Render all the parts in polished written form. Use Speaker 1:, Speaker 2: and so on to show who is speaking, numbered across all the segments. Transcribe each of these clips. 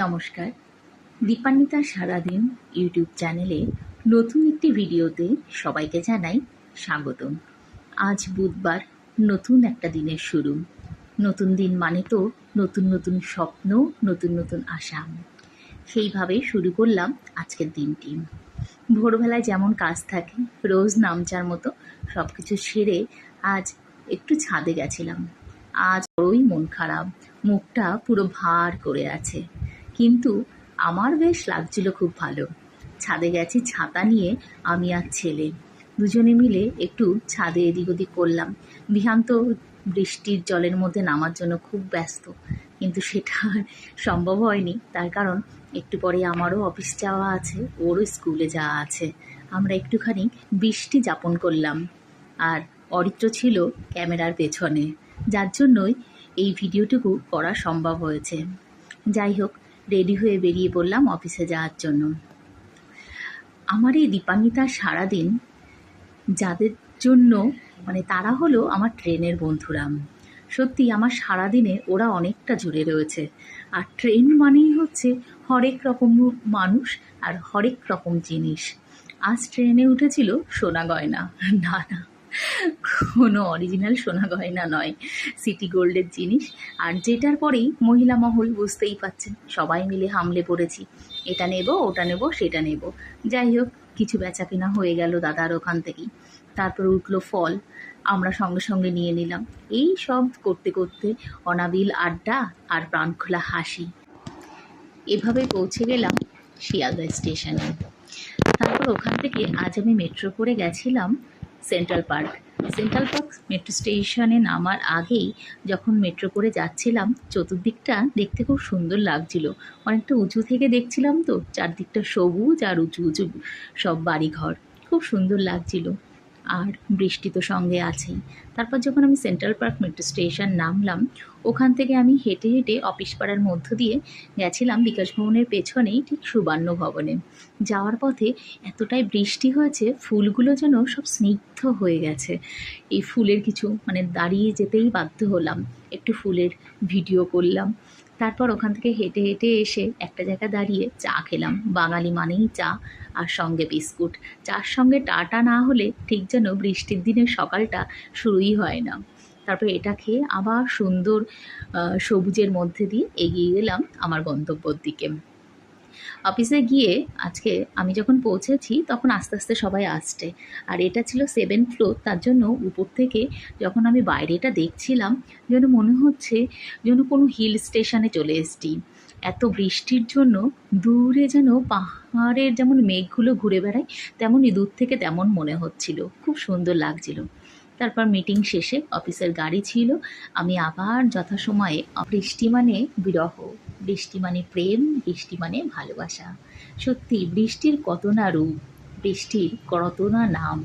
Speaker 1: নমস্কার। দীপান্বিতার সারাদিন ইউটিউব চ্যানেলে নতুন একটি ভিডিওতে সবাইকে জানাই স্বাগতম। আজ বুধবার, নতুন একটা দিনের শুরু। নতুন দিন মানে তো নতুন নতুন স্বপ্ন, নতুন নতুন আশা। সেইভাবে শুরু করলাম আজকের দিনটি। ভোরবেলায় যেমন কাজ থাকে, রোজ নামচার মতো সব কিছু সেরে আজ একটু ছাদে গেছিলাম। আজ বড়ই মন খারাপ, মুখটা পুরো ভার করে আছে, কিন্তু আমার বেশ লাগছিল খুব ভালো। ছাদে গেছি ছাতা নিয়ে, আমি আর ছেলে দুজনে মিলে একটু ছাদে এদিক ওদিক করলাম। বিহান তো বৃষ্টির জলের মধ্যে নামার জন্য খুব ব্যস্ত, কিন্তু সেটা আর সম্ভব হয়নি। তার কারণ একটু পরে আমারও অফিস যাওয়া আছে, ওরও স্কুলে যাওয়া আছে। আমরা একটুখানি বৃষ্টি যাপন করলাম, আর অরিত্র ছিল ক্যামেরার পেছনে, যার জন্যই এই ভিডিওটুকু করা সম্ভব হয়েছে। যাই হোক, রেডি হয়ে বেরিয়ে পড়লাম অফিসে যাওয়ার জন্য। আমার এই দীপান্বিতার সারাদিন যাদের জন্য তারা হলো আমার ট্রেনের বন্ধুরা। সত্যি আমার সারাদিনে ওরা অনেকটা জুড়ে রয়েছে। আর ট্রেন মানেই হচ্ছে হরেক রকম মানুষ আর হরেক রকম জিনিস। আজ ট্রেনে উঠেছিল সোনা গয়না, না না, কোনো অরিজিনাল সোনা গয়না নয়, সিটি গোল্ডের জিনিস। আর যেটার পরেই মহিলা মহল, বুঝতেই পাচ্ছেন, সবাই মিলে হামলে পড়েছি, এটা নেব, ওটা নেব, সেটা নেব। যাই হোক, কিছু বেচা কেনা হয়ে গেল দাদার ওখান থেকেই। তারপর উঠলো ফল, আমরা সঙ্গে সঙ্গে নিয়ে নিলাম। এই সব করতে করতে অনাবিল আড্ডা আর প্রাণখোলা হাসি। এভাবে পৌঁছে গেলাম শিয়ালদা স্টেশনে। তারপর ওখান থেকে আজ আমি মেট্রো করে গেছিলাম central park. Central park metro স্টেশনে নামার আগেই যখন মেট্রো করে যাচ্ছিলাম, চতুর্দিকটা দেখতে খুব সুন্দর লাগছিল। অনেকটা উঁচু থেকে দেখছিলাম তো, চারদিকটা সবুজ আর উঁচু উঁচু সব বাড়িঘর, খুব সুন্দর লাগছিল। আর বৃষ্টি তো সঙ্গে আছেই। তারপর যখন আমি সেন্ট্রাল পার্ক মেট্রো স্টেশন নামলাম, ওখান থেকে আমি হেঁটে হেঁটে অফিস পাড়ার মধ্য দিয়ে গেছিলাম বিকাশ ভবনের পেছনেই ঠিক সুবর্ণ ভবনে। যাওয়ার পথে এতটাই বৃষ্টি হয়েছে, ফুলগুলো যেন সব স্নিগ্ধ হয়ে গেছে। এই ফুলের কিছু দাঁড়িয়ে যেতেই বাধ্য হলাম, একটু ফুলের ভিডিও করলাম। তারপর ওখান থেকে হেঁটে হেঁটে এসে একটা জায়গায় দাঁড়িয়ে চা খেলাম। বাঙালি মানেই চা, আর সঙ্গে বিস্কুট। চার সঙ্গে টাটা না হলে ঠিক যেন বৃষ্টির দিনের সকালটা শুরুই হয় না। তারপর এটা খেয়ে আবার সুন্দর সবুজের মধ্যে দিয়ে এগিয়ে গেলাম আমার গন্তব্যর দিকে। অফিসে গিয়ে আজকে আমি যখন পৌঁছেছি তখন আস্তে আস্তে সবাই আসছে, আর এটা ছিল 7th ফ্লোর। তার জন্য উপর থেকে যখন আমি বাইরেটা দেখছিলাম, যেন মনে হচ্ছে যেন কোনো হিল স্টেশনে চলে এসেছি। এত বৃষ্টির জন্য দূরে যেন পাহাড়ের যেমন মেঘগুলো ঘুরে বেড়ায়, তেমনই দূর থেকে তেমন মনে হচ্ছিল, খুব সুন্দর লাগছিল। তারপর মিটিং শেষে অফিসের গাড়ি ছিল, আমি আবার যথাসময়ে। বৃষ্টি মানে বিরহ, বৃষ্টি মানে প্রেম, বৃষ্টি মানে ভালোবাসা। সত্যি বৃষ্টির কত না রূপ, বৃষ্টির কত না নাম।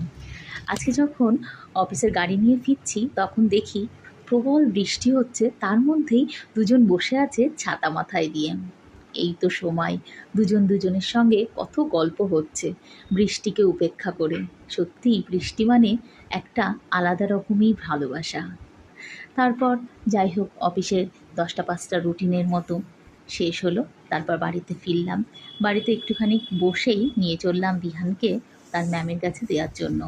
Speaker 1: আজকে যখন অফিসের গাড়ি নিয়ে ফিরছি তখন দেখি প্রবল বৃষ্টি হচ্ছে, তার মধ্যেই দুজন বসে আছে ছাতা মাথায় দিয়ে। এই তো সময় দুজন দুজনের সঙ্গে কত গল্প হচ্ছে বৃষ্টিকে উপেক্ষা করে। সত্যি বৃষ্টি মানে একটা আলাদা রকমই ভালোবাসা। তারপর যাই হোক, অফিসের 10টা 5টা রুটিনের মতো শেষ হলো। তারপর বাড়িতে ফিরলাম। বাড়িতে একটুখানি বসেই নিয়ে চললাম বিহানকে তার ম্যামের কাছে দেওয়ার জন্য।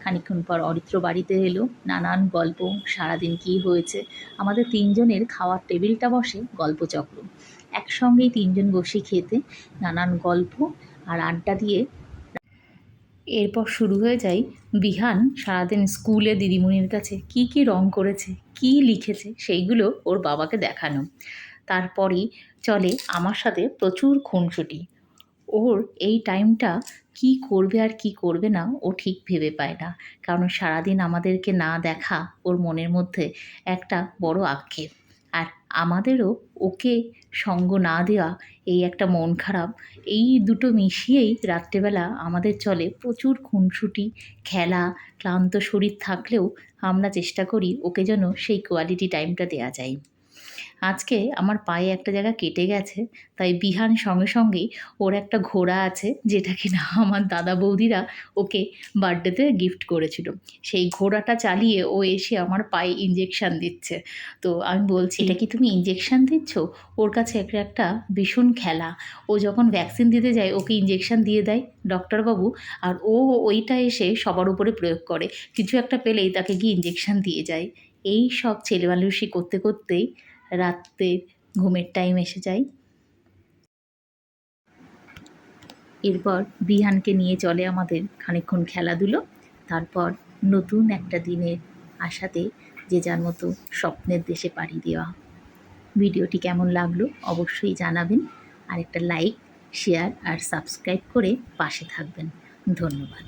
Speaker 1: খানিকক্ষণ পর অরিত্র বাড়িতে এলো, নানান গল্প, সারাদিন কী হয়েছে। আমাদের তিনজনের খাওয়ার টেবিলটা বসে গল্পচক্র, একসঙ্গেই তিনজন বসে খেতে, নানান গল্প আর আড্ডা দিয়ে। এরপর শুরু হয়ে যায় বিহান সারাদিন স্কুলে দিদিমণির কাছে কি কি রং করেছে, কি লিখেছে, সেইগুলো ওর বাবাকে দেখানো। তারপরেই চলে আমার সাথে প্রচুর খুনসুটি। ওর এই টাইমটা কি করবে আর কি করবে না ও ঠিক ভেবে পায় না, কারণ সারাদিন আমাদেরকে না দেখা ওর মনের মধ্যে একটা বড় আক্ষেপ। আর আমাদেরও ওকে সঙ্গ না দেওয়া, এই একটা মন খারাপ। এই দুটো মিশিয়েই রাত্রেবেলা আমাদের চলে প্রচুর খুনসুটি, খেলা। ক্লান্ত শরীর থাকলেও আমরা চেষ্টা করি ওকে যেন সেই কোয়ালিটি টাইমটা দেওয়া যায়। আজকে আমার পায়ে একটা জায়গা কেটে গেছে, তাই বিহান সঙ্গে সঙ্গেই ওর একটা ঘোড়া আছে যেটা কিনা আমার দাদা বৌদিরা ওকে বার্থডেতে গিফট করেছিল। সেই ঘোড়াটা চালিয়ে ও এসে আমার পায়ে ইঞ্জেকশান দিচ্ছে। তো আমি বলছি, এটা কি তুমি ইঞ্জেকশান দিচ্ছ? ওর কাছে একটা একটা ভীষণ খেলা। ও যখন ভ্যাকসিন দিতে যায় ওকে ইঞ্জেকশান দিয়ে দেয় ডক্টরবাবু, আর ও ওইটা এসে সবার উপরে প্রয়োগ করে। কিছু একটা পেলেই তাকে গিয়ে ইঞ্জেকশান দিয়ে যায়। এই সব ছেলেমানুষি করতে করতেই রাত্রে ঘুমের টাইম এসে যায়। এরপর বিহানকে নিয়ে চলে আমাদের খানিকক্ষণ খেলাধুলো, তারপর নতুন একটা দিনের আশাতে যে যার মতো স্বপ্নের দেশে পাড়ি দেওয়া। ভিডিওটি কেমন লাগলো অবশ্যই জানাবেন, আর একটা লাইক, শেয়ার আর সাবস্ক্রাইব করে পাশে থাকবেন। ধন্যবাদ।